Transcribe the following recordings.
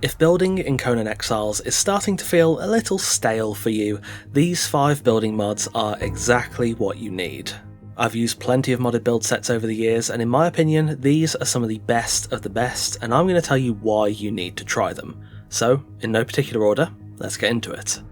If building in Conan Exiles is starting to feel a little stale for you, these 5 building mods are exactly what you need. I've used plenty of modded build sets over the years, and in my opinion, these are some of the best of the best, and I'm going to tell you why you need to try them. So, in no particular order, let's get into it.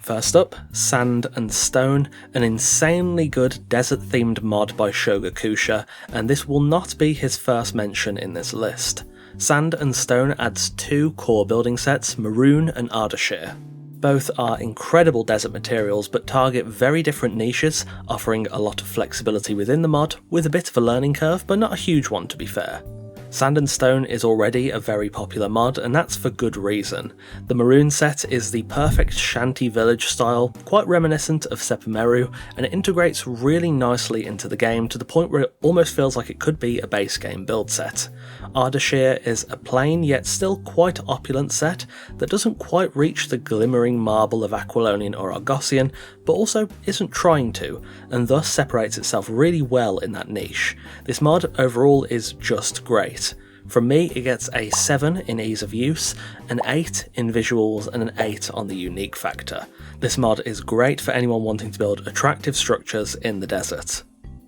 First up, Sand and Stone, an insanely good desert-themed mod by Shogakusha, and this will not be his first mention in this list. Sand and Stone adds 2 core building sets, Maroon and Ardashir. Both are incredible desert materials but target very different niches, offering a lot of flexibility within the mod, with a bit of a learning curve but not a huge one to be fair. Sand and Stone is already a very popular mod, and that's for good reason. The Maroon set is the perfect shanty village style, quite reminiscent of Sepameru, and it integrates really nicely into the game to the point where it almost feels like it could be a base game build set. Ardashir is a plain yet still quite opulent set that doesn't quite reach the glimmering marble of Aquilonian or Argosian, but also isn't trying to, and thus separates itself really well in that niche. This mod overall is just great. From me, it gets a 7 in ease of use, an 8 in visuals, and an 8 on the unique factor. This mod is great for anyone wanting to build attractive structures in the desert.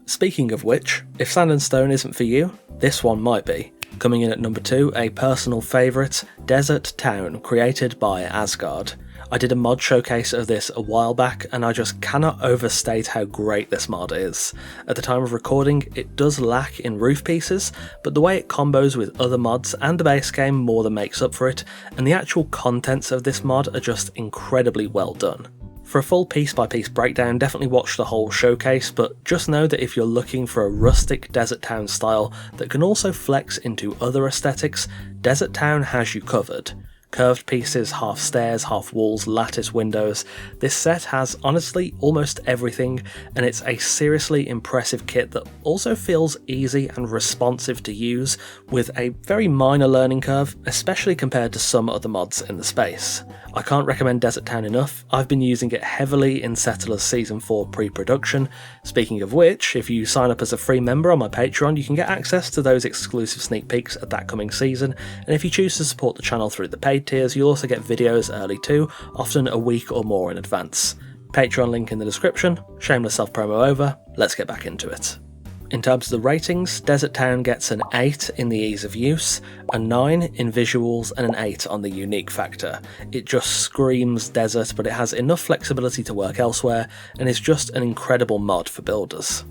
Speaking of which, if Sand and Stone isn't for you, this one might be. Coming in at number 2, a personal favourite, Desert Town, created by Asgard. I did a mod showcase of this a while back, and I just cannot overstate how great this mod is. At the time of recording, it does lack in roof pieces, but the way it combos with other mods and the base game more than makes up for it, and the actual contents of this mod are just incredibly well done. For a full piece-by-piece breakdown, definitely watch the whole showcase, but just know that if you're looking for a rustic Desert Town style that can also flex into other aesthetics, Desert Town has you covered. Curved pieces, half stairs, half walls, lattice windows. This set has honestly almost everything, and it's a seriously impressive kit that also feels easy and responsive to use, with a very minor learning curve, especially compared to some other mods in the space. I can't recommend Desert Town enough. I've been using it heavily in Settlers Season 4 pre-production. Speaking of which, if you sign up as a free member on my Patreon, you can get access to those exclusive sneak peeks at that coming season, and if you choose to support the channel through the paid tiers, you'll also get videos early too, often a week or more in advance. Patreon link in the description. Shameless self-promo over, let's get back into it. In terms of the ratings, Desert Town gets an 8 in the ease of use, a 9 in visuals, and an 8 on the unique factor. It just screams desert, but it has enough flexibility to work elsewhere, and is just an incredible mod for builders.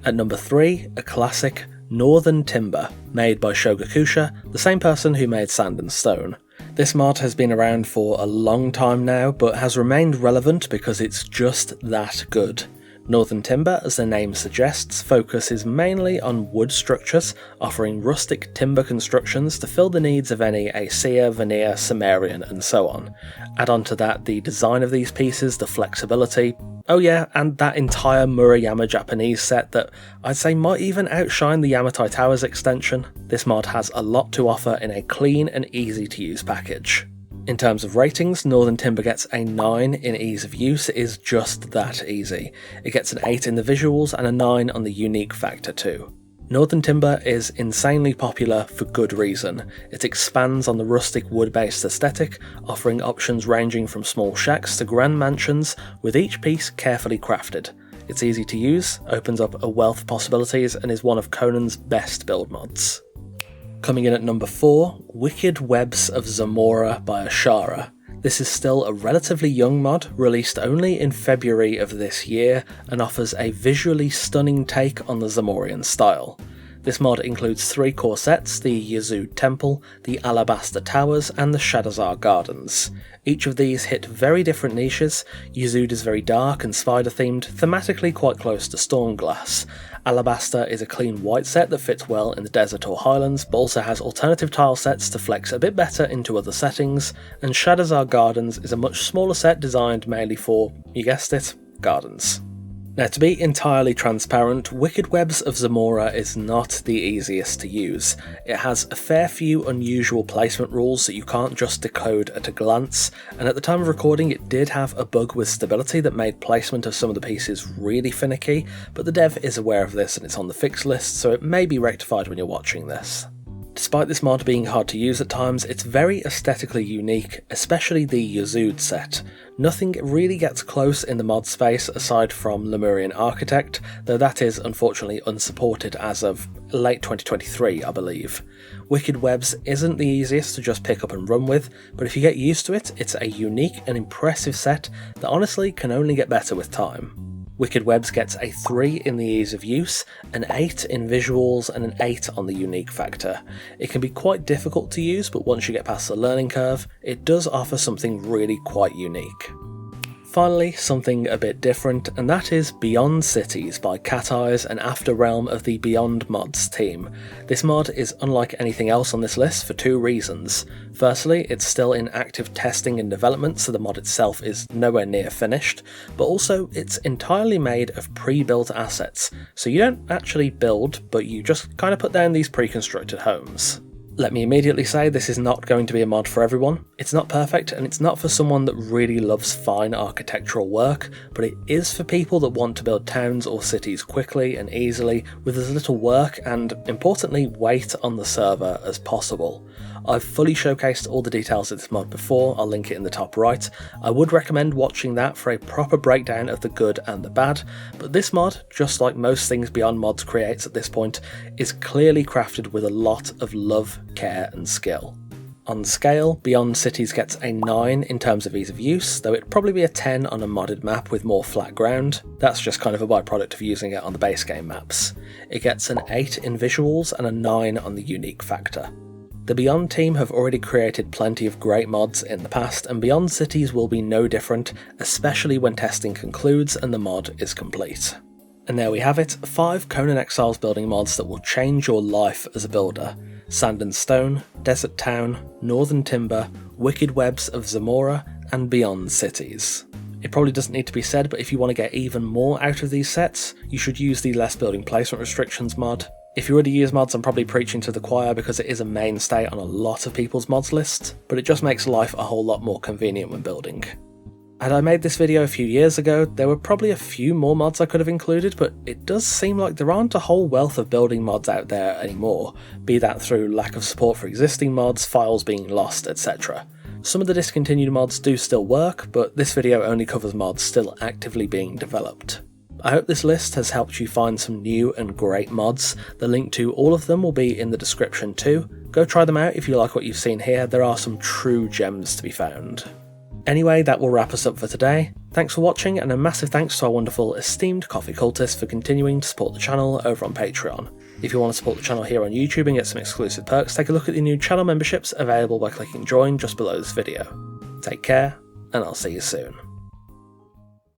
At number 3, a classic, Northern Timber, made by Shogakusha, the same person who made Sand and Stone. This mod has been around for a long time now, but has remained relevant because it's just that good. Northern Timber, as the name suggests, focuses mainly on wood structures, offering rustic timber constructions to fill the needs of any Aesir, Vanir, Sumerian, and so on. Add on to that the design of these pieces, the flexibility, oh yeah, and that entire Murayama Japanese set that I'd say might even outshine the Yamatai Towers extension. This mod has a lot to offer in a clean and easy to use package. In terms of ratings, Northern Timber gets a 9 in ease of use. It is just that easy. It gets an 8 in the visuals and a 9 on the unique factor too. Northern Timber is insanely popular for good reason. It expands on the rustic wood-based aesthetic, offering options ranging from small shacks to grand mansions, with each piece carefully crafted. It's easy to use, opens up a wealth of possibilities, and is one of Conan's best build mods. Coming in at number 4, Wicked Webs of Zamora by Ashara. This is still a relatively young mod, released only in February of this year, and offers a visually stunning take on the Zamorian style. This mod includes 3 core sets, the Yazud Temple, the Alabaster Towers, and the Shadazar Gardens. Each of these hit very different niches. Yazud is very dark and spider-themed, thematically quite close to Stormglass. Alabaster is a clean white set that fits well in the desert or highlands, but also has alternative tile sets to flex a bit better into other settings, and Shadazar Gardens is a much smaller set designed mainly for, you guessed it, gardens. Now, to be entirely transparent, Wicked Webs of Zamora is not the easiest to use. It has a fair few unusual placement rules that you can't just decode at a glance, and at the time of recording it did have a bug with stability that made placement of some of the pieces really finicky, but the dev is aware of this and it's on the fix list, so it may be rectified when you're watching this. Despite this mod being hard to use at times, it's very aesthetically unique, especially the Yazud set. Nothing really gets close in the mod space aside from Lemurian Architect, though that is unfortunately unsupported as of late 2023, I believe. Wicked Webs isn't the easiest to just pick up and run with, but if you get used to it, it's a unique and impressive set that honestly can only get better with time. Wicked Webs gets a 3 in the ease of use, an 8 in visuals, and an 8 on the unique factor. It can be quite difficult to use, but once you get past the learning curve, it does offer something really quite unique. Finally, something a bit different, and that is Beyond Cities by Cat Eyes, an after-realm of the Beyond Mods team. This mod is unlike anything else on this list for 2 reasons. Firstly, it's still in active testing and development, so the mod itself is nowhere near finished, but also it's entirely made of pre-built assets, so you don't actually build, but you just kind of put down these pre-constructed homes. Let me immediately say this is not going to be a mod for everyone. It's not perfect, and it's not for someone that really loves fine architectural work, but it is for people that want to build towns or cities quickly and easily with as little work and, importantly, weight on the server as possible. I've fully showcased all the details of this mod before, I'll link it in the top right. I would recommend watching that for a proper breakdown of the good and the bad, but this mod, just like most things Beyond Mods creates at this point, is clearly crafted with a lot of love, care and skill. On scale, Beyond Cities gets a 9 in terms of ease of use, though it'd probably be a 10 on a modded map with more flat ground. That's just kind of a byproduct of using it on the base game maps. It gets an 8 in visuals and a 9 on the unique factor. The Beyond team have already created plenty of great mods in the past, and Beyond Cities will be no different, especially when testing concludes and the mod is complete. And there we have it, 5 Conan Exiles building mods that will change your life as a builder. Sand and Stone, Desert Town, Northern Timber, Wicked Webs of Zamora, and Beyond Cities. It probably doesn't need to be said, but if you want to get even more out of these sets, you should use the Less Building Placement Restrictions mod. If you already use mods, I'm probably preaching to the choir because it is a mainstay on a lot of people's mods list, but it just makes life a whole lot more convenient when building. Had I made this video a few years ago, there were probably a few more mods I could have included, but it does seem like there aren't a whole wealth of building mods out there anymore, be that through lack of support for existing mods, files being lost, etc. Some of the discontinued mods do still work, but this video only covers mods still actively being developed. I hope this list has helped you find some new and great mods. The link to all of them will be in the description too. Go try them out if you like what you've seen here, there are some true gems to be found. Anyway, that will wrap us up for today. Thanks for watching, and a massive thanks to our wonderful esteemed coffee cultists for continuing to support the channel over on Patreon. If you want to support the channel here on YouTube and get some exclusive perks, take a look at the new channel memberships available by clicking join just below this video. Take care, and I'll see you soon.